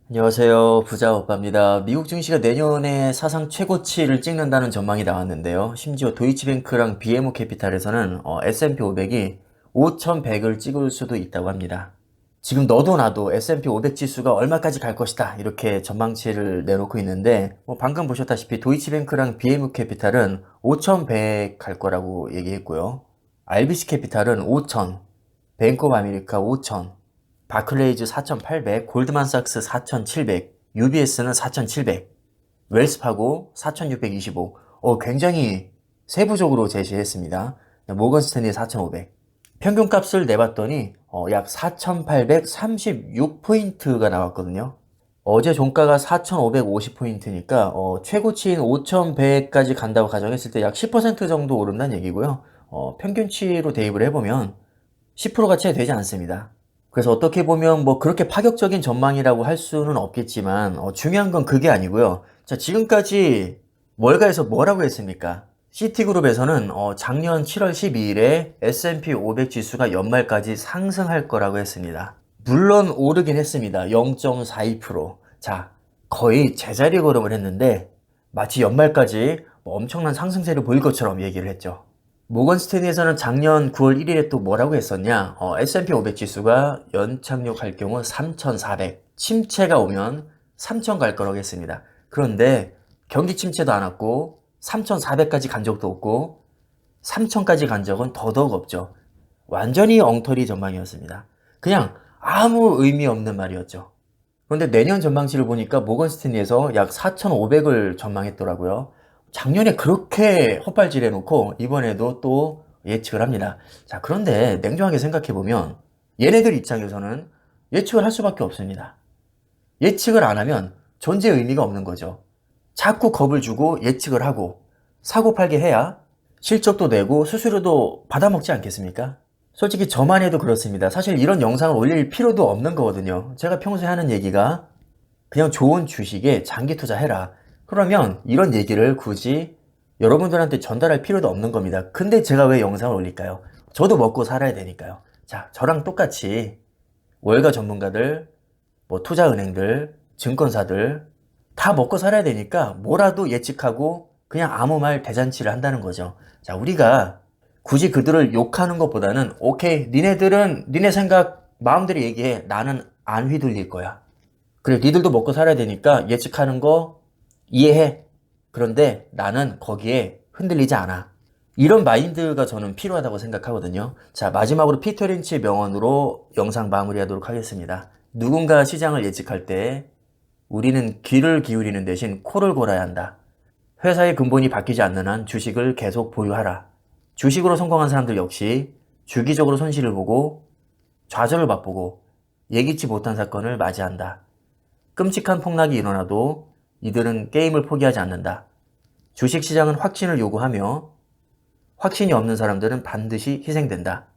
안녕하세요. 부자오빠입니다. 미국 증시가 내년에 사상 최고치를 찍는다는 전망이 나왔는데요. 심지어 도이치뱅크랑 BMO 캐피탈에서는 S&P 500이 5,100을 찍을 수도 있다고 합니다. 지금 너도 나도 S&P 500 지수가 얼마까지 갈 것이다 이렇게 전망치를 내놓고 있는데 방금 보셨다시피 도이치뱅크랑 BMO 캐피탈은 5,100 갈 거라고 얘기했고요. RBC 캐피탈은 5,000, 뱅크 오브 아메리카 5,000, 바클레이즈 4,800, 골드만삭스 4,700, UBS는 4,700, 웰스파고 4,625. 굉장히 세부적으로 제시했습니다. 모건스탠리 4,500. 평균값을 내봤더니 약 4,836포인트가 나왔거든요. 어제 종가가 4,550포인트니까 최고치인 5,100까지 간다고 가정했을 때 약 10% 정도 오른다는 얘기고요. 평균치로 대입을 해보면 10%가 채 되지 않습니다. 그래서 어떻게 보면 그렇게 파격적인 전망이라고 할 수는 없겠지만 중요한 건 그게 아니고요. 자, 지금까지 월가에서 뭐라고 했습니까? 시티그룹에서는 작년 7월 12일에 S&P 500 지수가 연말까지 상승할 거라고 했습니다. 물론 오르긴 했습니다. 0.42%. 자, 거의 제자리 걸음을 했는데 마치 연말까지 엄청난 상승세를 보일 것처럼 얘기를 했죠. 모건 스탠리에서는 작년 9월 1일에 또 뭐라고 했었냐? S&P 500 지수가 연착륙할 경우 3,400, 침체가 오면 3,000 갈 거라고 했습니다. 그런데 경기 침체도 안 왔고 3,400까지 간 적도 없고 3,000까지 간 적은 더더욱 없죠. 완전히 엉터리 전망이었습니다. 그냥 아무 의미 없는 말이었죠. 그런데 내년 전망치를 보니까 모건 스탠리에서 약 4,500을 전망했더라고요. 작년에 그렇게 헛발질 해놓고 이번에도 또 예측을 합니다. 자, 그런데 냉정하게 생각해보면 얘네들 입장에서는 예측을 할 수밖에 없습니다. 예측을 안 하면 존재 의미가 없는 거죠. 자꾸 겁을 주고 예측을 하고 사고 팔게 해야 실적도 내고 수수료도 받아먹지 않겠습니까? 솔직히 저만 해도 그렇습니다. 사실 이런 영상을 올릴 필요도 없는 거거든요. 제가 평소에 하는 얘기가 그냥 좋은 주식에 장기 투자해라. 그러면 이런 얘기를 굳이 여러분들한테 전달할 필요도 없는 겁니다. 근데 제가 왜 영상을 올릴까요? 저도 먹고 살아야 되니까요. 자, 저랑 똑같이 월가 전문가들, 투자은행들, 증권사들 다 먹고 살아야 되니까 뭐라도 예측하고 그냥 아무 말 대잔치를 한다는 거죠. 자, 우리가 굳이 그들을 욕하는 것보다는 오케이, 니네들은 니네 생각 마음대로 얘기해. 나는 안 휘둘릴 거야. 그래, 니들도 먹고 살아야 되니까 예측하는 거 이해해. 그런데 나는 거기에 흔들리지 않아. 이런 마인드가 저는 필요하다고 생각하거든요. 자, 마지막으로 피터 린치의 명언으로 영상 마무리하도록 하겠습니다. 누군가 시장을 예측할 때 우리는 귀를 기울이는 대신 코를 골아야 한다. 회사의 근본이 바뀌지 않는 한 주식을 계속 보유하라. 주식으로 성공한 사람들 역시 주기적으로 손실을 보고 좌절을 맛보고 예기치 못한 사건을 맞이한다. 끔찍한 폭락이 일어나도 이들은 게임을 포기하지 않는다. 주식시장은 확신을 요구하며 확신이 없는 사람들은 반드시 희생된다.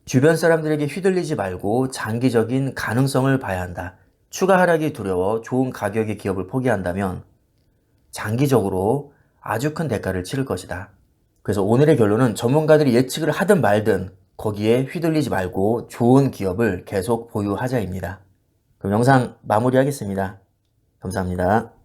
주변 사람들에게 휘둘리지 말고 장기적인 가능성을 봐야 한다. 추가 하락이 두려워 좋은 가격의 기업을 포기한다면 장기적으로 아주 큰 대가를 치를 것이다. 그래서 오늘의 결론은 전문가들이 예측을 하든 말든 거기에 휘둘리지 말고 좋은 기업을 계속 보유하자입니다. 그럼 영상 마무리하겠습니다. 감사합니다.